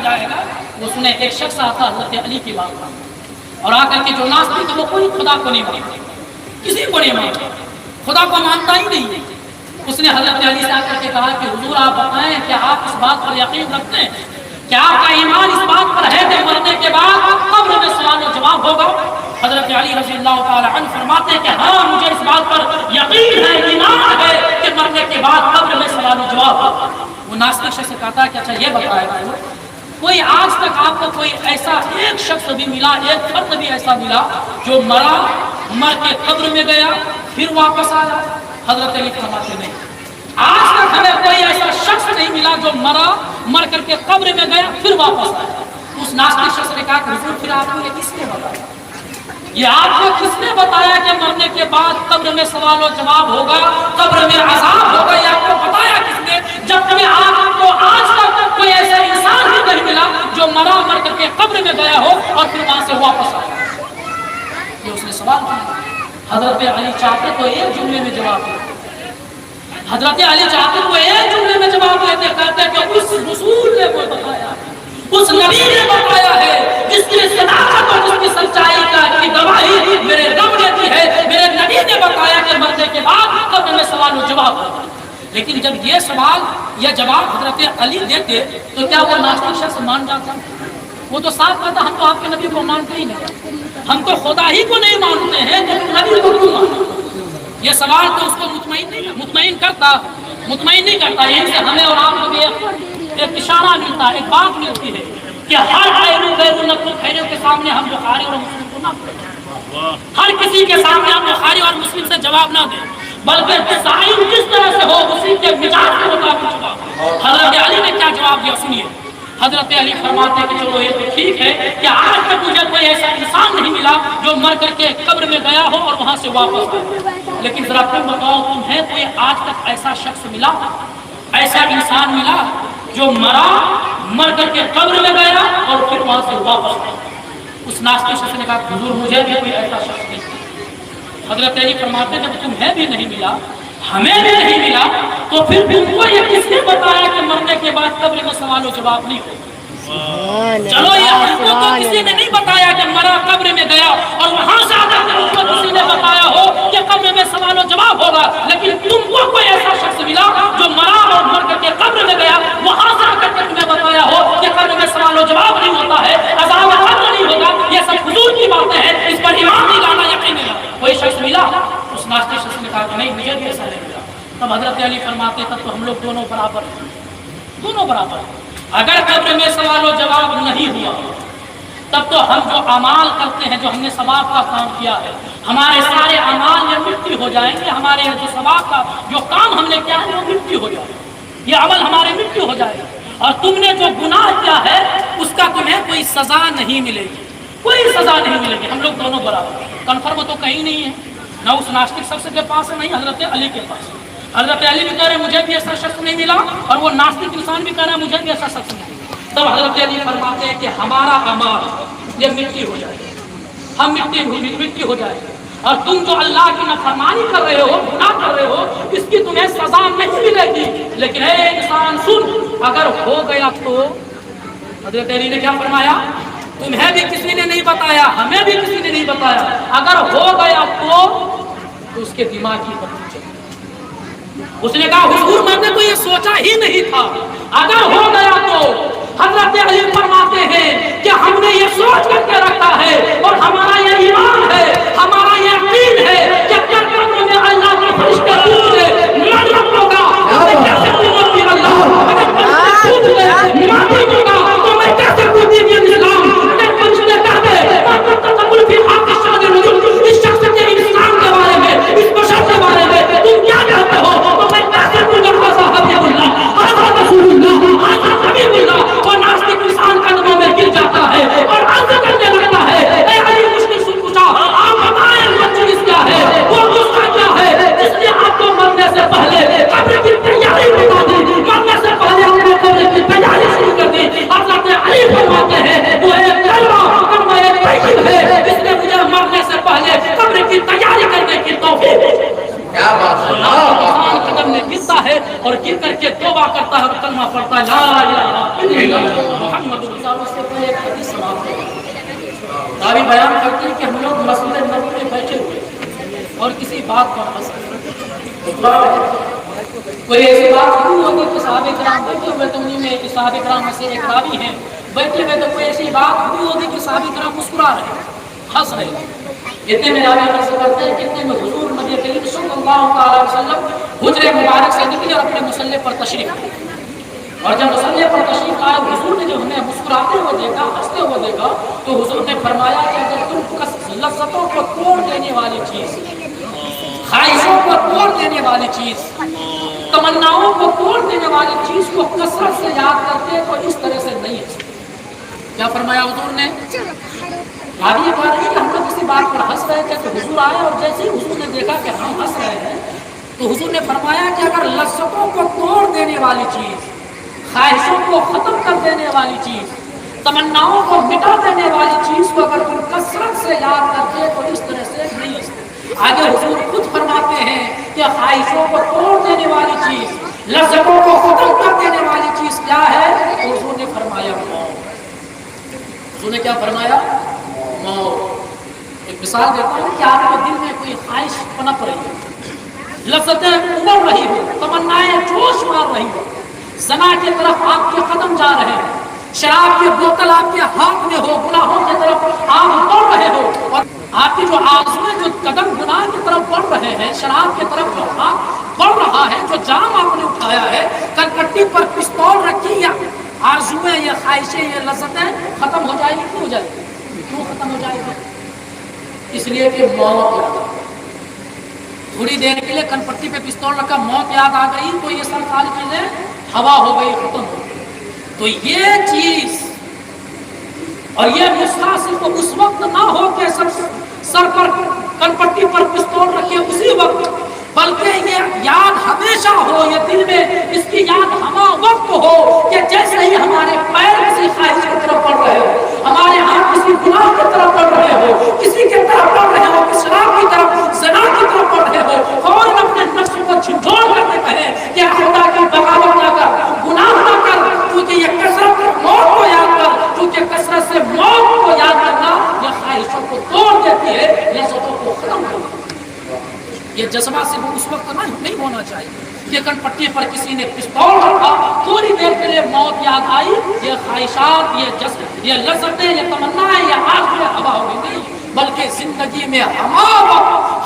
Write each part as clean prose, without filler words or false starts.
جائے گا، وہ سنے ایک شخص آتا حضرت علی کی بات کا، اور آ کر کے جو ناصری تھا وہ کوئی خدا کو نہیں مانتا، کسی کو نہیں مانتا، خدا کو مانتا ہی نہیں ہے۔ اس نے حضرت علی سے آ کر کے کہا کہ حضور آپ بتائیں کہ آپ اس بات پر یقین رکھتے ہیں، کیا آپ کا ایمان اس بات پر ہے کہ مرنے کے بعد قبر میں سوال و جواب ہوگا؟ حضرت علی رضی اللہ تعالی عنہ فرماتے ہیں کہ ہاں مجھے اس بات پر یقین ہے، ایمان ہے کہ مرنے کے بعد قبر میں سوال و جواب ہوگا۔ وہ ناصری شخص سے کہتا ہے کہ اچھا یہ بتائے گا کوئی آج تک آپ کو کوئی ایسا ایک شخص بھی ملا، ایک فرد بھی ایسا ملا جو مرا، مر کے قبر میں گیا پھر واپس آیا؟ حضرت علی فرماتے نہیں، آج تک ہمیں کوئی ایسا شخص نہیں ملا جو مرا، مر کر کے قبر میں گیا پھر واپس آیا۔ اس ناصری شخص نے کہا کہ حضور پھر آپ کو یہ کس نے بتایا؟ یہ آپ کو کس نے بتایا کہ مرنے کے بعد قبر میں سوال و جواب ہوگا، قبر میں عذاب ہوگا؟ یہ آپ کو بتایا کس نے؟ جب تمہیں آپ کو آج تک کوئی ایسا انسان ہی نہیں ملا جو مرا، مر کر کے قبر میں گیا ہو اور پھر وہاں سے واپس آیا۔ یہ اس نے سوال کیا۔ حضرت علی چاہتے تو ایک جملے میں جواب دیتے، حضرت علی چاہتے تو ایک جملے میں جواب دیتے، کہتے کہ اس رسول نے وہ بتایا، اس نبی نے بتایا ہے جس کی صداقت اور جس کی سچائی کی گواہی میرے رب دیتی ہے، میرے نبی نے بتایا کہ مرنے کے بعد قبر میں سوال و جواب ہوگا۔ لیکن جب یہ سوال یا جواب حضرت علی دیتے تو کیا وہ ناصری شخص مان جاتا؟ وہ تو صاف کہتا ہم تو آپ کے نبی کو مانتے ہی نہیں، ہم تو خدا ہی کو نہیں مانتے ہیں تو نبی کو کیوں مانتے؟ یہ سوال تو اس کو مطمئن نہیں کرتا۔ ان سے ہمیں اور آپ کو ایک اشارہ ملتا ہے، ایک بات ملتی ہے کہ ہر خیروں کے سامنے ہم بخاری اور مسلم کو نہ پڑھیں، ہر کسی کے سامنے ہم بخاری اور مسلم سے جواب نہ دیں، بلکہ سائن جس طرح سے ہو اسی کے مزاج کے مطابق جواب۔ حضرت علی نے کیا جواب دیا سنیے۔ حضرت علی فرماتے ہیں کہ چلو یہ تو ٹھیک ہے کہ آج تک مجھے کوئی ایسا انسان نہیں ملا جو مر کر کے قبر میں گیا ہو اور وہاں سے واپس آیا، لیکن ذرا تم بتاؤ تمہیں کوئی آج تک ایسا شخص ملا، ایسا انسان ملا جو مرا، مر کر کے قبر میں گیا اور پھر وہاں سے واپس آیا؟ اس ناصری شخص نے کہا حضور مجھے بھی کوئی ایسا شخص نہیں۔ حضرت علی فرماتے ہیں جب تمہیں بھی نہیں ملا، ہمیں بھی نہیں ملا، تو پھر تم کو یہ کس نے بتایا کہ مرنے کے بعد قبر میں سوال و جواب نہیں ہوگا؟ چلو یہ ہم کو تو کسی نے نہیں بتایا کہ مرا قبر میں گیا اور وہاں سے آدھا کو کسی نے بتایا ہو کہ قبر میں سوال و جواب ہوگا، لیکن تم کو کوئی ایسا شخص ملا جو مرا اور مر کر کے قبر میں گیا، وہاں سے آ کر کے تمہیں بتایا ہو کہ قبر میں سوال و جواب نہیں ہوتا ہے، عذاب قبر نہیں ہوگا، یہ سب حضور کی باتیں ہیں، اس پر ایمان نہیں لانا، یقین نہیں لانا۔ کوئی شخص ملا؟ اس ناصری شخص نے کہا کہ نہیں مجھے بھی ایسا نہیں ملا۔ تب حضرت علی فرماتے تب تو ہم لوگ دونوں برابر ہیں، دونوں برابر ہیں۔ اگر قبر میں سوال و جواب نہیں ہوا تب تو ہم جو اعمال کرتے ہیں، جو ہم نے ثواب کا کام کیا ہے، ہمارے سارے اعمال یہ مٹی ہو جائیں گے، ہمارے جو ثواب کا جو کام ہم نے کیا ہے وہ مٹی ہو جائے گا، یہ عمل ہمارے مٹی ہو جائے گا، اور تم نے جو گناہ کیا ہے اس کا تمہیں کوئی سزا نہیں ملے گی، کوئی سزا نہیں ملے گی۔ ہم لوگ دونوں برابر ہیں۔ کنفرم تو کہیں نہیں ہے، نہ اس ناصری شخص کے پاس ہے، نہیں حضرت علی کے پاس۔ حضرت علی بھی کہہ رہے مجھے بھی ایسا شخص نہیں ملا، اور وہ ناصری انسان بھی کہہ رہا ہے مجھے بھی ایسا شخص نہیں ملا۔ تب حضرت علی فرماتے ہیں کہ ہمارا اعمال یہ مٹی ہو جائے گی، ہم مٹی ہو جائے گی، اور تم جو اللہ کی نافرمانی کر رہے ہو، گناہ کر رہے ہو، اس کی تمہیں سزا نہیں ملے گی، لیکن اے انسان سن، اگر ہو گیا تو حضرت علی نے کیا فرمایا؟ تمہیں بھی کسی نے نہیں بتایا، ہمیں بھی کسی نے نہیں بتایا، اگر ہو گیا تو اس کے دماغ کی بتی چلی۔ اس نے کہا حضور میں نے تو یہ سوچا ہی نہیں تھا، اگر ہو گیا تو۔ حضرت علی فرماتے ہیں کہ ہم نے یہ سوچ کر کے رکھا ہے، اور ہمارا یہ ایمان ہے، ہمارا یہ یقین ہے کہ قبر میں اللہ کے فرشتے پوچھ لے معلوم ہوگا میں کیسے پوچھوں گی اللہ، اگر فرشتے پوچھ لے معلوم ہوگا تو میں کیسے پوچھوں گی اسلام، اگر فرشتے کہہ دے تقبل فی حق الشهادة الرجل، اس شخص کے انسان کے بارے میں، اس بشر کے بارے میں تم کیا کہتے ہو، تو میں کیسے پوچھوں گا صحابی اللہ، حضرت رسول اللہ، حضرت حبیب اللہ، وہ ناصری انسان قدموں میں گر جاتا ہے اور عرض کرنے لگتا ہے اے علی مشکل سے پوچھا آپ بتائیں وہ چیز کیا ہے، وہ غصہ کیا ہے جس نے آپ کو مرنے سے پہلے قبر کی تیاری بتا دی، مرنے سے پہلے آپ نے قبر کی تیاری شروع کر دی۔ حضرت علی فرماتے ہیں وہ ایک کلمہ طیب ہے، اس نے مجھے مرنے سے پہلے قبر کی تیاری کرنے کی توفیق دی۔ کیا بات ہے، انسان قدم میں گرتا ہے اور گر کر کے توبہ کرتا ہے اور کلمہ پڑھتا ہے لا الہ الا اللہ محمد راوی بیان کرتے ہیں کہ ہم لوگ مسجد نبوی میں بیٹھے ہوئے اور کسی بات پر ہنس کوئی ایسی بات نہیں ہوگی کہ صحابہ کرام بیٹھے ہوئے تو انہیں میں صحابہ کرام میں سے ایک راوی ہیں بیٹھے ہوئے تو کوئی ایسی بات نہیں ہوگی کہ صحابہ کرام مسکرا رہے ہیں ہنس رہے ہیں. اتنے میں راوی عرض کرتے ہیں کتنے میں حضور نبی کریم صلی اللہ علیہ وسلم حجرے مبارک سے نکلے اور اپنے مصلی پر تشریف لائے. اور جب مصلی پر تشریف لائے حضور نے جو ہمیں مسکراتے ہوئے دیکھا ہنستے ہوئے دیکھا تو حضور نے فرمایا کہ اگر تم لذتوں کو توڑ دینے والی چیز خواہشوں کو توڑ دینے والی چیز تمناؤں کو توڑ دینے والی چیز کو کثرت سے یاد کرتے تو اس طرح سے نہیں ہے. کیا فرمایا حضور نے؟ ابھی یہ بات نہیں کہ ہم لوگ کسی بات پر ہنس رہے تھے تو حضور آئے اور جیسے ہی حضور نے دیکھا کہ ہم ہنس رہے ہیں تو حضور نے فرمایا کہ اگر لذتوں کو توڑ دینے والی چیز خواہشوں کو ختم کر دینے والی چیز تمناؤں کو مٹا دینے والی چیز کو اگر تم کثرت سے یاد کرتے تو اس طرح سے نہیں ہے. آگے حضور خود فرماتے ہیں کہ خواہشوں کو توڑ دینے والی چیز لذتوں کو ختم کر دینے والی چیز کیا ہے؟ حضور نے فرمایا موت. حضور نے کیا فرمایا؟ موت. ایک مثال دیتا ہوں کہ آپ کے دل میں کوئی خواہش پنپ رہی ہے لذتیں ابل رہی ہو تمنائیں جوش مار رہی ہو زنا کی طرف آپ کے قدم جا رہے ہیں شراب کی بوتل آپ کے ہاتھ میں ہو گناہوں کی طرف آپ بڑھ رہے ہو اور آپ کی جو آرزویں جو قدم گناہ کی طرف بڑھ رہے ہیں شراب کی طرف جو ہاتھ بڑھ رہا ہے جو جام آپ نے اٹھایا ہے کنکٹی پر پستول رکھی یا آرزویں یا خواہشیں یا لذتیں ختم ہو جائے گی کیوں ہو جائے گی کیوں ختم ہو جائے گی؟ اس لیے کہ موت یاد آ تھوڑی دیر کے لیے کنپٹی پہ پستول رکھا موت یاد آ گئی تو یہ سب ساری چیزیں ہوا ہو گئی ختم ہو گئی. تو یہ چیز اور یہ نسخہ صرف اس وقت نہ ہو کہ سر پر کنپٹی پر پستول رکھے اسی وقت بلکہ یہ یاد ہمیشہ ہو یہ دل میں اس کی یاد ہما وقت ہو کہ جیسے ہی ہمارے پیر کسی خواہش کی طرف بڑھ رہے ہو ہمارے ہاتھ کسی گناہ کی طرف بڑھ رہے ہو کسی کی طرف بڑھ رہے ہو کسی شراب کی طرف زنا کی طرف بڑھ رہے ہو فوراً اپنے نفس کو جھنجھوڑ کر کے کہیں کہ خدا کی بغاوت نہ کر گناہ نہ کر کیونکہ یہ کثرت موت کو یاد کر کیونکہ کثرت سے موت کو یاد کرنا یہ خواہشوں کو توڑ دیتی ہے لذتوں کو ختم کر دیتی ہے. یہ جذبہ صرف اس وقت نہیں ہونا چاہیے کہ کنپٹی پر کسی نے پستول رکھا تھوڑی دیر کے لیے موت یاد آئی یہ خواہشات یہ لذتیں یہ تمنائیں یہ آرزویں ہوا ہو گئی نہیں بلکہ زندگی میں ہمارا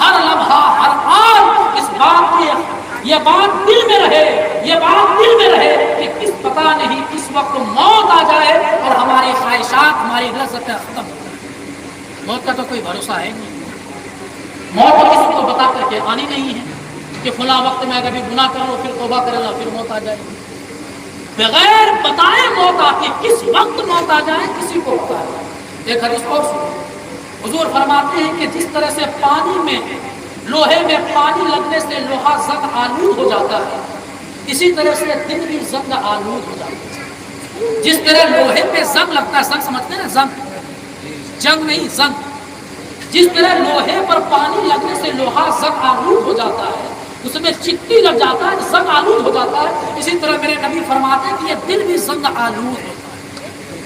ہر لمحہ ہر آن اس بات کی یہ بات دل میں رہے یہ بات دل میں رہے کہ کس پتہ نہیں کس وقت موت آ جائے اور ہماری خواہشات ہماری لذتیں ختم ہو جائیں. موت کا تو کوئی بھروسہ ہے نہیں. موت کو کسی کو بتا کر کے آنی نہیں ہے کہ فلاں وقت میں اگر بھی گناہ کرو پھر توبہ کرے گا پھر موت آ جائے گی. بغیر بتائے موت آتی کس وقت موت آ جائے کسی کو پتا ہے. ایک حدیث اور سنو حضور فرماتے ہیں کہ جس طرح سے پانی میں لوہے میں پانی لگنے سے لوہا زنگ آلود ہو جاتا ہے اسی طرح سے دل بھی زنگ آلود ہو جاتا ہے. جس طرح لوہے پہ زنگ لگتا ہے زنگ سمجھتے ہیں نا زنگ جنگ نہیں زنگ جس طرح لوہے پر پانی لگنے سے لوہا زنگ آلود ہو جاتا ہے اس میں چٹی لگ جاتا ہے زنگ آلود ہو جاتا ہے اسی طرح میرے نبی فرماتے ہیں کہ یہ دل بھی زنگ آلود ہوتا ہے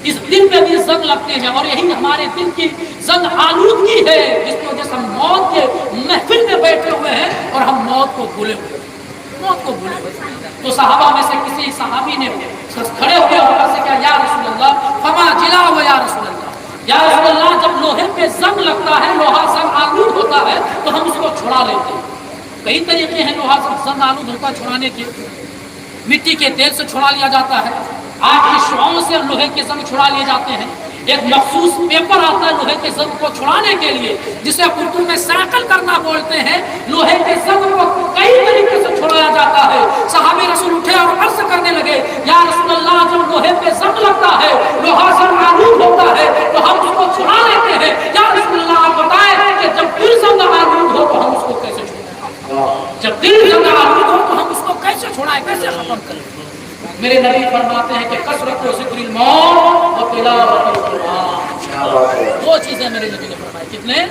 اس دل پہ بھی زنگ لگتے ہیں اور یہی ہمارے دل کی زنگ آلودگی ہے جس کی وجہ سے ہم موت کے محفل میں بیٹھے ہوئے ہیں اور ہم موت کو بھولے ہوئے تو صحابہ میں سے کسی صحابی نے کھڑے ہوئے اور سے کہا یا رسول اللہ فما جلا ہوا یا رسول اللہ یا رسول اللہ جب لوہے پہ زنگ لگتا ہے لوہا زنگ آلود ہوتا ہے تو ہم اس کو چھڑا لیتے ہیں. کئی طریقے ہیں لوہا زنگ آلود ہوتا ہے چھڑانے کے. مٹی کے تیل سے چھڑا لیا جاتا ہے آگ کی شعاؤں سے لوہے کے زنگ چھڑا لیے جاتے ہیں. ایک مخصوص پیپر آتا ہے لوہے کے زنگ کو چھڑانے کے لیے جسے اردو میں سیکل کرنا بولتے ہیں. لوہے کے زنگ کو کئی طریقے سے چھڑایا جاتا ہے. صحابی رسول اٹھے اور عرض کرنے لگے یا رسول اللہ جب لوہے پہ زنگ لگتا ہے لوہا زنگ آلود ہوتا ہے تو ہم اس کو چھڑا لیتے ہیں. یا رسول اللہ آپ بتائیں کہ جب دل زنگ آلود ہو تو ہم اس کو کیسے چھوڑیں جب دل زنگ آلود ہو تو ہم اس کو کیسے چھوڑائیں کیسے ختم کریں. میرے نبی فرماتے ہیں کہ کثرت ذکر الموت و تلاوت القرآن. دو چیزیں میرے نبی نے فرمائی. کتنے؟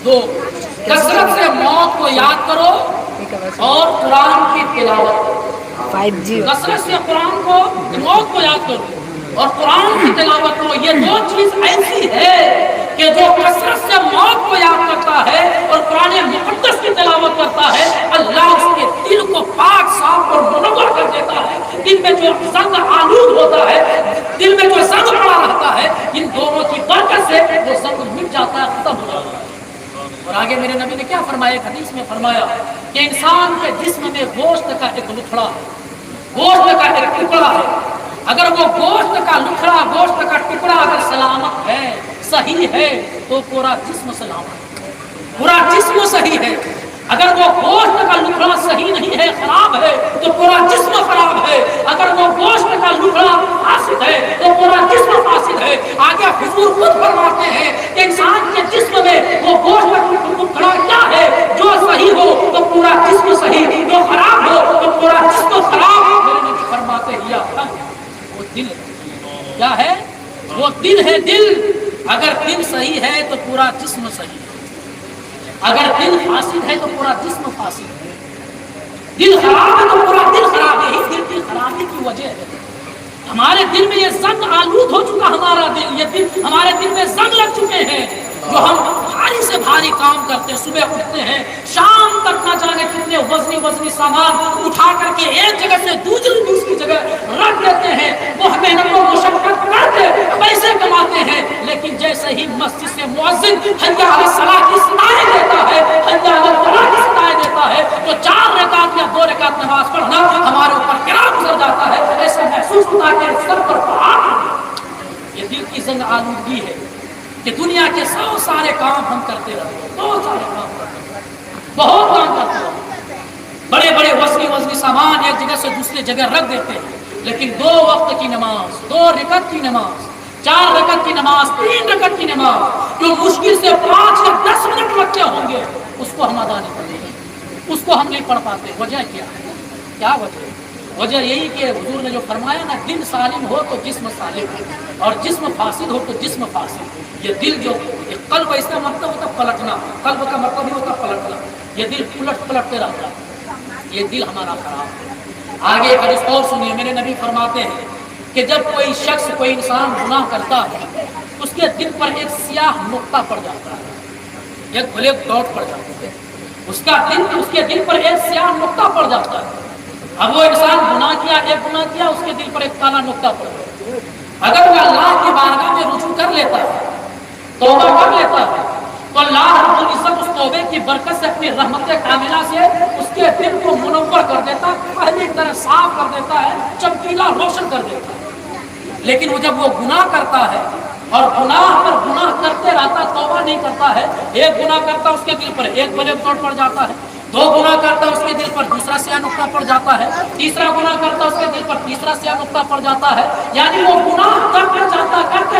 دو. کثرت سے موت کو یاد کرو اور قرآن کی تلاوت کرو. کثرت سے قرآن کو موت کو یاد کرو اور قرآن کی تلاوت کرو. یہ دو چیز ایسی ہے کہ جو کثرت سے موت کو یاد کرتا ہے اور قرآن مقدس کی تلاوت کرتا ہے، اللہ اس کے دل کو پاک صاف اور منور کر دیتا ہے۔ دل میں جو زنگ آلود ہوتا ہے، دل میں جو زنگ پڑا رہتا ہے، ان دونوں کی برکت سے وہ زنگ مٹ جاتا ہے، ختم ہو جاتا ہے۔ اور آگے میرے نبی نے کیا فرمایا؟ ایک حدیث میں فرمایا کہ انسان کے جسم میں گوشت کا ایک لکھڑا ہے، گوشت کا ایک ٹکڑا ہے، اگر وہ گوشت کا لکھڑا، گوشت کا ٹکڑا اگر سلامت ہے، صحیح ہے، تو پورا جسم سلامت ہے، پورا جسم صحیح ہے۔ اگر وہ گوشت کا لکھڑا صحیح نہیں ہے، خراب ہے، تو پورا جسم خراب ہے۔ اگر وہ گوشت کا لکھڑا فاسد ہے تو پورا جسم فاسد ہے۔ آگے حضور خود فرماتے ہیں کہ انسان کے جسم میں وہ گوشت کا لکھڑا کیا ہے؟ جو صحیح ہو تو پورا جسم صحیح، جو خراب ہو تو پورا جسم خراب۔ میرے نبی فرماتے ہیں وہ دل کیا ہے؟ وہ دل ہے، دل۔ اگر دل صحیح ہے تو پورا جسم صحیح ہے، اگر دل فاسد ہے تو پورا جسم فاسد ہے۔ دل خراب ہے تو پورا دل خراب ہے۔ دل کی خرابی کی وجہ ہے ہمارے دل میں یہ زنگ آلود ہو چکا، ہمارا دل، یہ دل ہمارے دل میں زنگ لگ چکے ہیں، جو ہم بھاری سے بھاری کام کرتے ہیں، صبح اٹھتے ہیں، شام تک نہ جانے کتنے وزنی سامان اٹھا کر کے ایک جگہ سے دوسری جگہ رکھ دیتے ہیں، وہ محنت و مشقت کرتے پیسے کماتے ہیں، لیکن جیسے ہی مسجد سے مؤذن حی علی الصلاۃ کی صدائیں دیتا ہے، حی علی الفلاح کی صدائیں دیتا ہے، تو 4 رکعت یا 2 رکعت نماز پڑھنا ہمارے اوپر کیا گزر جاتا ہے، ایسا محسوس ہوتا ہے کہ سر پر پہاڑ۔ یہ دل کی زنگ آلودگی ہے کہ دنیا کے 100 سارے کام ہم کرتے رہتے ہیں، بہت سارے کام کرتے ہیں، بہت کام کرتے ہیں، بڑے بڑے وزنی سامان ایک جگہ سے دوسری جگہ رکھ دیتے ہیں، لیکن 2 وقت کی نماز، 2 رکعت کی نماز، 4 رکعت کی نماز، 3 رکعت کی نماز، جو مشکل سے 5 یا 10 منٹ لگتے ہوں گے، اس کو ہم ادا نہیں کرتے، اس کو ہم نہیں پڑھ پاتے۔ وجہ کیا ہے؟ کیا وجہ ہے؟ وجہ یہی کہ حضور نے جو فرمایا نا، دل سالم ہو تو جسم سالم ہے، اور جسم فاسد ہو تو جسم فاسد۔ یہ دل جو قلب، اس کا مطلب ہوتا پلٹنا، قلب کا مطلب ہی ہوتا پلٹنا، یہ دل پلٹتے رہتا ہے، یہ دل ہمارا خراب ہے۔ آگے حدیث اور سنیے، میرے نبی فرماتے ہیں کہ جب کوئی شخص، کوئی انسان گناہ کرتا ہے، اس کے دل پر ایک سیاہ نقطہ پڑ جاتا ہے، ایک بلیک ڈاٹ پڑ جاتا ہے، اس کے دل پر ایک سیاہ نقطہ پڑ جاتا ہے۔ اب وہ انسان گناہ کیا، ایک گناہ کیا، اس کے دل پر ایک کالا نقطہ پڑ گیا۔ اگر وہ اللہ کی بارگاہ میں رجوع کر لیتا ہے، توبہ کر لیتا ہے، تو اللہ رب العزت اس توبے کی برکت سے، اپنی رحمت کاملہ سے اس کے دل کو منور کر دیتا ہے، پہلے کی طرح صاف کر دیتا ہے، چمکیلا روشن کر دیتا ہے۔ لیکن وہ جب وہ گناہ کرتا ہے اور گناہ پر گناہ کرتے رہتا، توبہ نہیں کرتا ہے، ایک گناہ کرتا اس کے دل پر ایک بلیک ڈاٹ پڑ جاتا ہے، 2 گناہ کرتا اس کے دل پر دوسرا سیاہ نقطہ پڑ جاتا ہے، تیسرا گناہ کرتا اس کے دل پر تیسرا سیاہ نقطہ پڑ جاتا ہے، یعنی وہ گناہ کرتے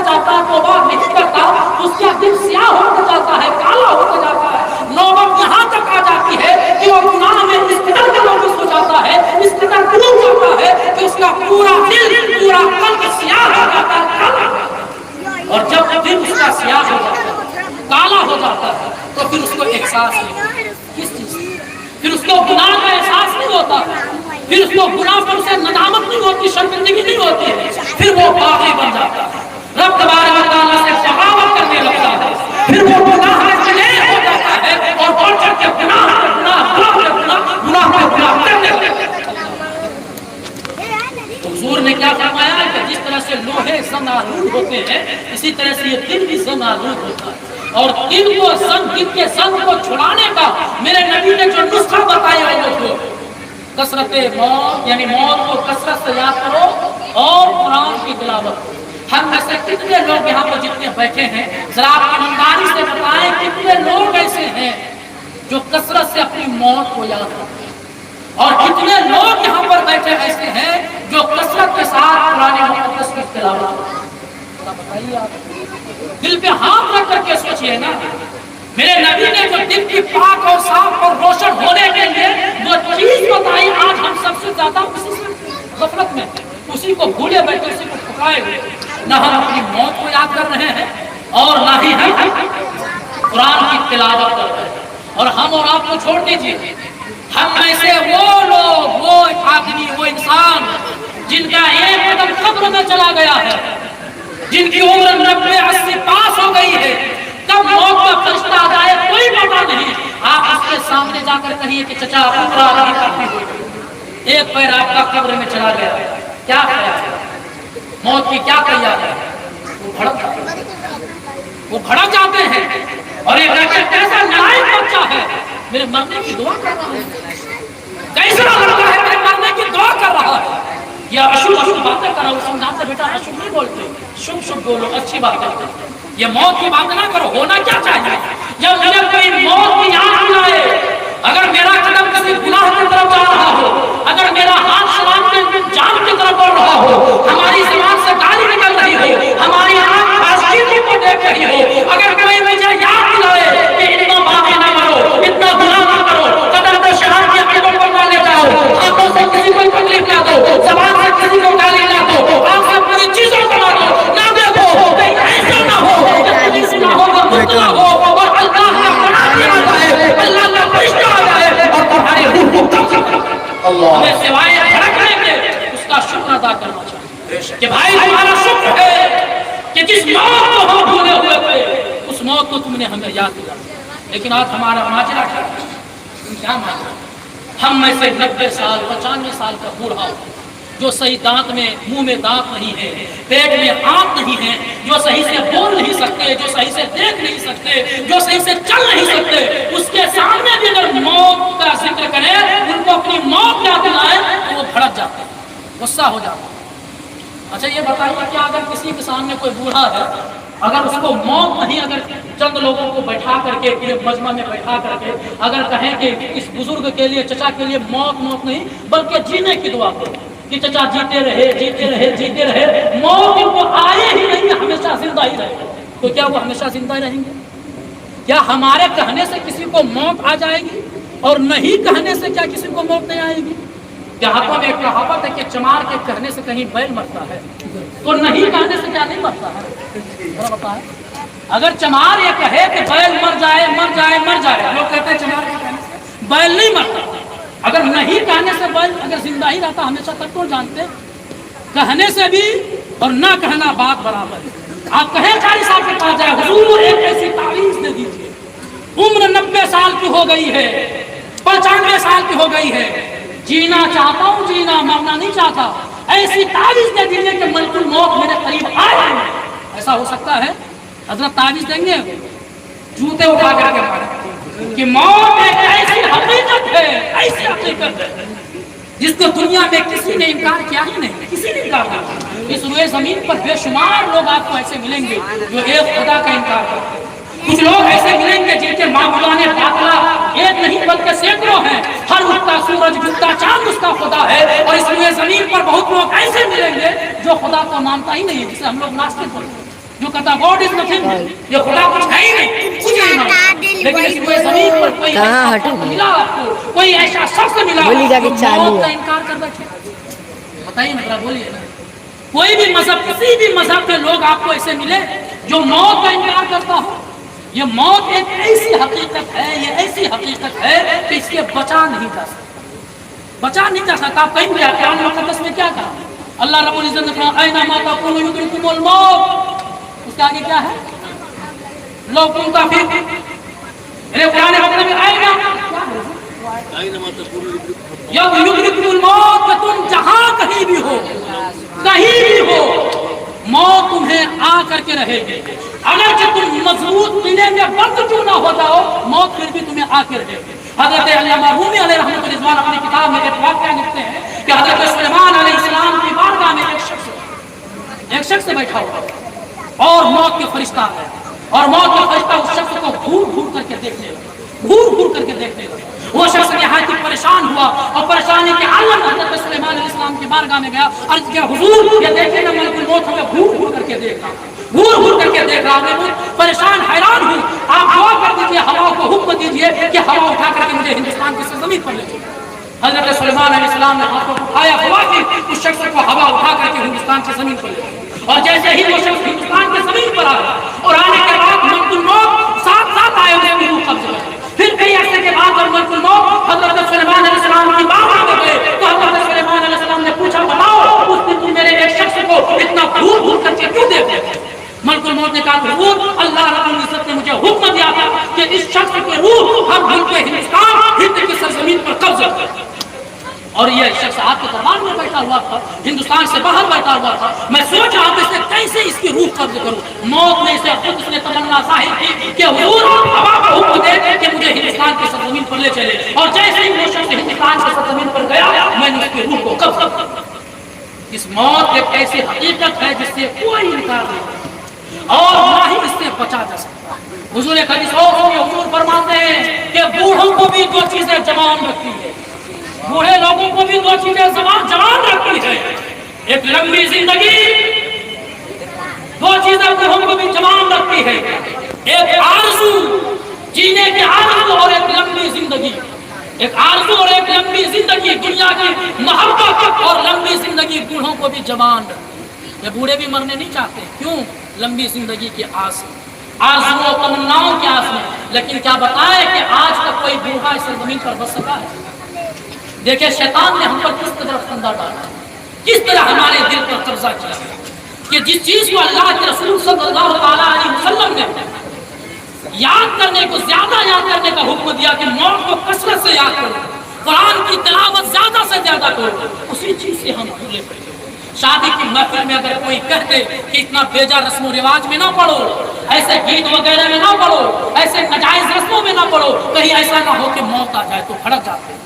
جاتا ہے، توبہ نہیں کرتا، اس کا دل سیاہ ہوتا جاتا ہے، کالا ہوتا جاتا ہے۔ نوبت یہاں تک آ جاتی ہے کہ وہ گناہ میں اس قدر ملوث ہو جاتا ہے، اس قدر ڈوب جاتا ہے کہ اس کا پورا دل، پورا قلب سیاہ ہو جاتا ہے، کالا ہو جاتا ہے۔ اور جب دل اس کا سیاہ ہو جاتا ہے، کالا ہو جاتا ہے، تو پھر اس کو احساس نہیں ہوتا کس چیز سے، پھر اس کو گناہ کا احساس نہیں ہوتا، پھر اس کو گناہ پر سے ندامت نہیں ہوتی، شرمندگی نہیں ہوتی ہے، پھر وہ باغی بن جاتا ہے، رب تبارک و تعالیٰ سے بغاوت کرنے لگتا ہے، پھر وہ گناہ سے لے ہو جاتا ہے اور بڑھ چڑھ کے گناہ کرنے لگتا ہے۔ حضور نے کیا فرمایا کہ جس طرح سے لوہے زنگ آلود ہوتے ہیں، اسی طرح سے یہ دل بھی زنگ آلود ہوتا ہے، اور دل کے زنگ کو چھڑانے کا میرے نبی نے جو نسخہ بتایا ہے، وہ کثرت موت، یعنی موت کو کثرت سے یاد کرو اور قرآن کی تلاوت۔ ہم میں سے کتنے لوگ یہاں پر جتنے بیٹھے ہیں، ذرا آپ ایمانداری سے بتائیں کتنے لوگ ایسے ہیں جو کثرت سے اپنی موت کو یاد کرتے ہیں، اور کتنے لوگ یہاں پر بیٹھے ایسے ہیں جو کثرت کے ساتھ قرآن مقدس کی تلاوت کرتے ہیں؟ بتائیے آپ دل پہ ہاتھ رکھ کر کے سوچئے نا، میرے نبی نے جو دل کی پاک اور صاف اور روشن ہونے کے لیے وہ چیز بتائی، آج ہم سب سے زیادہ اسی سے غفلت میں، اسی کو بھولے بیٹھے، اسی کو ٹھکائے ہوئے، نہ ہم اپنی موت کو یاد کر رہے ہیں اور نہ ہی ہم قرآن کی تلاوت کر رہے ہیں۔ اور ہم اور آپ کو چھوڑ دیجیے، ہم میں سے وہ لوگ، وہ آدمی، وہ انسان جن کا ایک قدم قبر میں چلا گیا ہے، جن کی عمر 90-80 پاس ہو گئی ہے، کب موت کا فرشتہ آ جائے کوئی پتہ نہیں. آپ اس کے سامنے جا کر کہیے کہ چچا ایک پیر آپ کا قبر میں چلا گیا, کیا خیال, موت کی کیا تیاری ہے؟ وہ بھڑک جاتے ہیں اور یہ کہتے ہیں کیسا نائب بچہ ہے, میرے مرنے کی دعا کر رہا ہے, کیسا لڑکا ہے میرے مرنے کی دعا کر رہا ہے. یا اشوب باتیں کر رہا ہوں, سمجھاتے بیٹا اشوب نہیں بولتے, شب شب بولو, اچھی بات ہے. یہ موت کی بات نہ کرو, ہونا کیا چاہیے جب مجھے کوئی موت کی یاد دلائے, اگر میرا قدم کسی گناہ کی طرف جا رہا ہو, اگر میرا ہاتھ شراب کے جام کی طرف بڑھ رہا ہو, ہماری زبان سے گالی نکل رہی ہو, ہماری آنکھ فاسقی کو دیکھ رہی ہو, اگر کوئی مجھے یاد دلائے کہ اتنا باقی نہ کرو, اتنا گناہ نہ کرو, قدم کو شراب کے قدم پر نہ لے جاؤ, آنکھوں سے کسی کو تکلیف نہ دو, زبان سے کسی کو گالی نہ دو, آنکھ سے پوری چیزوں کو نہ دو, نہ دیکھو, کہیں ایسا نہ ہو نہ ہوگا مطلع ہو اور اللہ کا قرآن آ جائے, اللہ کا فرشتہ آ جائے اور تمہاری روح کو قبض کر لے. ہمیں سوائے بھڑکنے کے اس کا شکر ادا کرنا چاہیے کہ بھائی تمہارا شکر ہے کہ جس موت کو ہم بھولے ہوئے تھے اس موت کو تم نے ہمیں یاد دیا. لیکن آج ہمارا ماجرا کیا ماجرا, ہم میں سے 90 سال 95 سال کا بوڑھا جو صحیح دانت میں منہ میں دانت نہیں ہے, پیٹ میں آنت نہیں ہے, جو صحیح سے بول نہیں سکتے, جو صحیح سے دیکھ نہیں سکتے, جو صحیح سے چل نہیں سکتے, اس کے سامنے بھی اگر موت کا ذکر کرے, ان کو اپنی موت یاد دلائے تو وہ بھڑک جاتے ہیں, غصہ ہو جاتا ہے. اچھا یہ بتائیے کہ اگر کسی کے سامنے کوئی بوڑھا ہے, اگر اس کو موت نہیں, اگر چند لوگوں کو بیٹھا کر کے پورے مجمع میں بیٹھا کر کے اگر کہیں کہ اس بزرگ کے لیے چچا کے لیے موت نہیں بلکہ جینے کی دعا کرو کہ چچا جیتے رہے جیتے رہے جیتے رہے, موت ان کو آئے ہی نہیں, ہمیشہ زندہ ہی رہے, تو کیا وہ ہمیشہ زندہ ہی رہیں گے؟ کیا ہمارے کہنے سے کسی کو موت آ جائے گی اور نہیں کہنے سے کیا کسی کو موت نہیں آئے گی؟ دیہاتوں میں ایک کہاوت ہے کہ چمار کے کہنے سے کہیں بیل مرتا ہے, تو نہیں کہنے سے کیا نہیں مرتا ہے؟ اگر چمار یہ کہے کہ بیل مر جائے مر جائے مر جائے, لوگ کہتے ہیں چمار کے کہنے سے بیل نہیں مرتا, اگر نہیں کہنے سے بیل اگر زندہ ہی رہتا ہمیشہ تک تو جانتے, کہنے سے بھی اور نہ کہنا بات برابر ہے. آپ کہیں 40 سال کے پاس جائے, حضور ایک ایسی تعویذ دے دیجیے, عمر 90 سال کی ہو گئی ہے, 95 سال کی ہو گئی ہے, جینا چاہتا ہوں جینا مرنا نہیں چاہتا, ایسی تعویذ دے دیجیے کہ ملک الموت میرے قریب آئے. ایسا ہو سکتا ہے؟ حضرت تعویذ دیں گے, جوتے اٹھا کر کے مارے کہ موت ایک ایسی حقیقت ہے, ایسی حقیقت ہے جس کو دنیا میں کسی نے انکار کیا ہی نہیں, کسی نے انکار نہیں. اس روئے زمین پر بے شمار لوگ آپ کو ایسے ملیں گے جو ایک خدا کا انکار کرتے ہیں, کچھ لوگ ایسے ملیں گے جن کے معبودان باطلا ایک نہیں بلکہ سینکڑوں ہیں, ہر اگتا سورج ڈوبتا چاند اس کا خدا ہے. اور اس روئے زمین پر بہت لوگ ایسے ملیں گے جو خدا کو مانتا ہی نہیں ہے, جسے ہم لوگ ناستک بولتے ہیں, جو کہتا گاڈ از نتھنگ, یہ خدا کچھ ہے ہی نہیں, کچھ نہیں مانتا. لیکن اس روئے زمین پر کوئی ایسا ملا آپ کو, کوئی ایسا شخص ملا جو موت کا انکار کر بیٹھے, بتائیے نا, بولیے نا. کوئی بھی مذہب, کسی بھی مذہب کے لوگ آپ کو ایسے ملے جو موت کا انکار کرتا ہو. یہ موت ایک ایسی حقیقت ہے, یہ ایسی حقیقت ہے کہ اس کے بچا نہیں جا سکتا, بچا نہیں جا سکتا. آپ کہیں گے قرآن مقدس میں کیا کہا, اللہ رب العزت نے کہا اینما تکونوا یدرککم الموت, اس کے آگے کیا ہے, لو کنت فی, میرے قرآن مقدس میں اینما تکونوا یدرککم الموت, کہ تم جہاں کہیں بھی ہو, کہیں بھی ہو, موت تمہیں آ کر کے رہے گی. اگر کہ تم مضبوط قلعے میں بند کیوں نہ ہو جاؤ, موت پھر بھی تمہیں آ کے رہے گی. حضرت علامہ رومی علیہ رحمۃ اللہ اپنی کتاب میں ایک واقعہ لکھتے ہیں کہ حضرت سلیمان علیہ السلام کی بارگاہ میں ایک شخص بیٹھا ہوا اور موت کے فرشتہ ہے, اور موت کا فرشتہ اس شخص کو گھور گھور کر کے دیکھنے لگا, گھور گھور کر کے دیکھنے لگا. وہ شخص نہایت ہی پریشان ہوا اور پریشانی کے عالم حضرت سلیمان علیہ السلام کی بارگاہ میں گیا, عرض کیا حضور یہ دیکھیں نا ملک الموت ہمیں گھور گھور کر کے دیکھ رہا, گھور گھور کر کے دیکھ رہا, میں بہت پریشان حیران ہوں, آپ دعا کر دیجیے, ہوا کو حکم دیجیے کہ ہوا اٹھا کر کے مجھے ہندوستان کی سرزمین پر لے جائے. حضرت سلیمان علیہ السلام نے ہاتھوں کو اٹھایا, ہوا کی اس شخص کو ہوا اٹھا کر کے ہندوستان کی زمین پر لے گئی. اور جیسے ہی وہ شخص ہندوستان کی زمین پر آیا اور آنے کے بعد ملک الموت ساتھ ساتھ آئے ہوئے روح قبض کر, پھر کئی عرصے کے بعد جب ملک الموت حضرت سلیمان علیہ السلام کی بارگاہ میں گئے تو حضرت سلیمان علیہ السلام نے پوچھا, بتاؤ اس دن تم میرے ایک شخص کو اتنا گھور گھور کر کے کیوں دیکھتے؟ ملک الموت نے کہا, حضور اللہ رب العزت نے مجھے مجھے حکم دیا تھا کہ اس شخص کی روح ہم ہند کے ہندوستان ہند کی سرزمین پر قبضہ کریں. اور یہ شخص آپ کے دربار میں بیٹھا ہوا تھا, ہندوستان سے باہر بیٹھا ہوا تھا. میں سوچ رہا تھا اسے کیسے اس کی روح قبض کروں. موت نے اسے خود اس نے تمنا ظاہر کی کہ حضور ہوا کا حکم دے کہ مجھے ہندوستان کی سرزمین پر لے چلے. اور جیسے ہی وہ شخص ہندوستان کی سرزمین پر گیا میں نے اس کی روح کو قبض کر. اس موت ایک ایسی حقیقت ہے جس سے کوئی انکار نہیں اور نہ ہی اس سے بچا جا سکتا. حضور حدیث حضور فرماتے ہیں کہ بوڑھوں کو بھی دو چیزیں جوان رکھتی ہے, بوڑھے لوگوں کو بھی دو چیزیں جوان رکھتی ہے, ایک لمبی زندگی, دو چیزیں بوڑھوں کو بھی جوان رکھتی ہے, ایک آرزو جینے کی آرزو اور ایک لمبی زندگی. ایک آرزو اور ایک لمبی زندگی, دنیا کی محبت اور لمبی زندگی بوڑھوں کو بھی جوان رکھتی ہے. یہ بوڑھے بھی مرنے نہیں چاہتے, کیوں؟ لمبی زندگی کی آس, آرزو و تمناؤں کی آس میں. لیکن کیا بتائے کہ آج تک کوئی بوڑھا اس زمین پر بس سکا ہے؟ دیکھیں شیطان نے ہم پر کس طرح پھندا ڈالا, کس طرح ہمارے دل پر قبضہ کیا کہ جس چیز کو اللہ کے رسول صلی اللہ تعالیٰ علیہ وسلم نے یاد کرنے کو, زیادہ یاد کرنے کا حکم دیا کہ موت کو کثرت سے یاد کرو, قرآن کی تلاوت زیادہ سے زیادہ کرو, اسی چیز سے ہم بھولے پڑے. شادی کی محفل میں اگر کوئی کہتے کہ اتنا بیجا رسم و رواج میں نہ پڑھو, ایسے گیت وغیرہ میں نہ پڑھو, ایسے ناجائز رسموں میں نہ پڑھو, کہیں ایسا نہ ہو کہ موت آ جائے, تو بھڑک جاتے ہیں,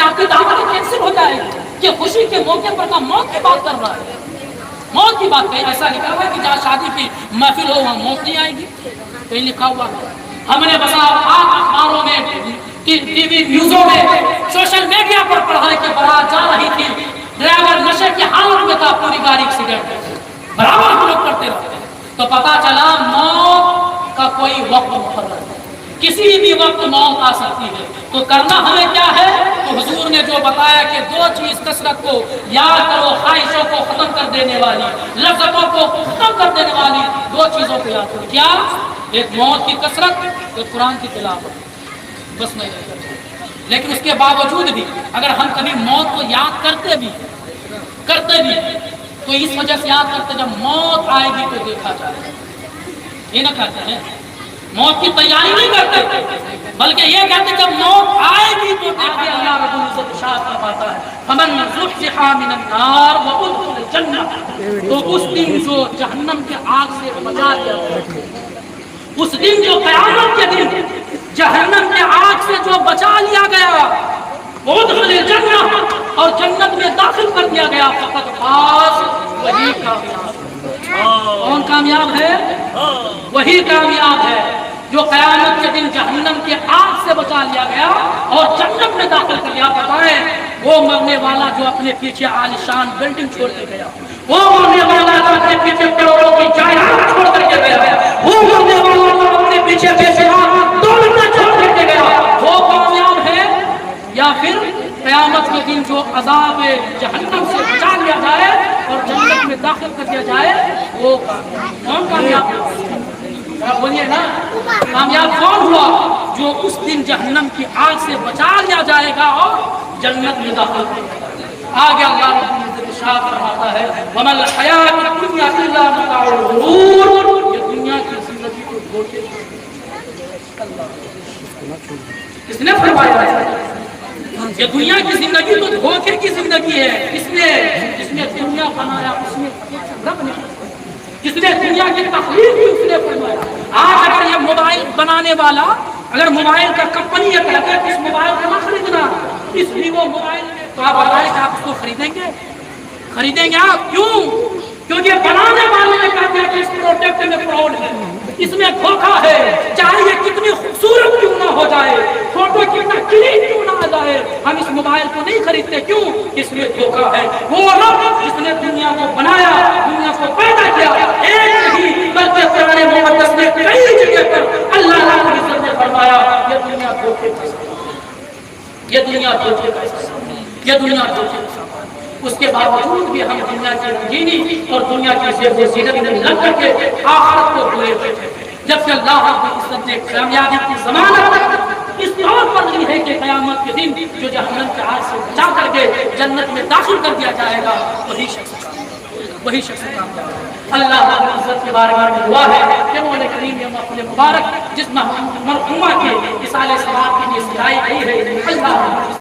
آپ کی دعوت کینسل ہو جائے گی کہ خوشی کے موقع پر کا موت کی بات کر رہا ہے. موت کی بات کہیں ایسا لکھا ہوا ہے کہ جہاں شادی کی محفل ہو وہاں موت نہیں آئے گی, کہیں لکھا ہوا ہے. ہم نے بسا اخباروں میں, ٹی وی نیوزوں میں, سوشل میڈیا پر پڑھا کہ بارات جا رہی تھی, ڈرائیور نشے کی حالت میں تھا, پوری گاڑی ایکسیڈنٹ, برابر ہم لوگ کرتے رہتے ہیں. تو پتا چلا موت کا کوئی وقت مقرر ہے, کسی بھی وقت موت آ سکتی ہے. تو کرنا ہمیں کیا ہے؟ تو حضور نے جو بتایا کہ دو چیز کثرت کو یاد کرو, خواہشوں کو ختم کر دینے والی, لذتوں کو ختم کر دینے والی دو چیزوں کو یاد کرو. کیا؟ ایک موت کی کثرت, ایک قرآن کی تلاوت. بس میں لیکن اس کے باوجود بھی اگر ہم کبھی موت کو یاد کرتے بھی تو اس وجہ سے یاد کرتے جب موت آئے گی تو دیکھا جائے. یہ نہ کہتے ہیں موت کی تیاری نہیں کرتے, بلکہ یہ کہتے جب موت آئے گی تو دیکھتے. اللہ رب العزت ارشاد فرماتا ہے فمن زحزح من النار وادخل الجنہ, تو اس دن جو جہنم کے آگ سے بچا دیا, اس دن جو قیامت کے دن جہنم کے آگ سے جو بچا لیا گیا, وادخل الجنہ, اور جنت میں داخل کر دیا گیا, فقط فاز, وہی کامیاب. کون کامیاب ہے؟ وہی کامیاب ہے جو قیامت کے دن جہنم کے آگ سے بچا لیا گیا اور جنت میں داخل کر دیا. بتائیں وہ مرنے والا جو اپنے پیچھے عالیشان بلڈنگ چھوڑ کے گیا, وہ مرنے والا جو اپنے پیچھے کروڑوں کی جائیداد چھوڑ کر کے گیا, وہ مرنے والا جو اپنے پیچھے بے شمار دولت چھوڑ کر کے گیا, وہ کامیاب ہے؟ یا پھر قیامت کے دن جو عذاب جہنم سے بچا لیا جائے اور جنت میں داخل کر دیا جائے, وہ کون کامیاب ہے؟ بولیے نا, کامیاب کون ہوا؟ جو اس دن جہنم کی آگ سے بچا لیا جائے گا اور جنت میں داخل کر دیا جائے گا. آگے اللہ رب العزت ارشاد فرماتا ہے وَمَا الْحَيَاةُ الدُّنْيَا إِلَّا مَتَاعُ الْغُرُورِ, یہ دنیا کی زندگی کو دھوکے. کس نے فرمایا ہے کہ دنیا کی زندگی تو دھوکے کی زندگی ہے؟ کس نے دنیا بنایا, اس نے رب نے, جس نے دنیا کی تخلیق کی اس نے فرمایا. آج اگر یہ موبائل بنانے والا, اگر موبائل کا کمپنی یہ کہتا ہے کہ اس موبائل کو نہ خریدنا, اس لیے وہ موبائل, تو آپ بتائیں کہ آپ اس کو خریدیں گے آپ؟ کیوں؟ کیونکہ بنانے والے نے کہا کہ اس پروڈکٹ میں فراڈ ہے, اس میں دھوکہ ہے, چاہے یہ کتنی خوبصورت کیوں نہ ہو جائے, فوٹو کتنا کلین کیوں نہ آ جائے, ہم اس موبائل کو نہیں خریدتے. کیوں؟ اس میں دھوکہ ہے. وہ رب جس نے دنیا کو بنایا, دنیا کو پیدا کیا, ایک نہیں بلکہ قرآن مقدس نے کئی جگہ پر اللہ رب العزت نے فرمایا یہ دنیا دھوکے کا سامان, یہ دنیا دھوکے کا سامان, یہ دنیا دھوکے کا سامان. اس کے باوجود بھی ہم دنیا کی رنگینی اور دنیا کی زیب و زینت میں لگ کر کے آخرت کو بھولے ہوئے تھے. جبکہ اللہ رب العزت نے کامیابی کی ضمانت اس طور پر لی ہے کہ قیامت کے دن جو جہنم کے آگ سے بچا کر کے جنت میں داخل کر دیا جائے گا, وہی شخص کامیاب ہے. اللہ رب العزت کے بارے میں دعا ہے کہ مولا کریم ہم اپنے مبارک جس مرحومہ کے اصالہ ثواب کے لیے سجائی گئی ہے، اللہ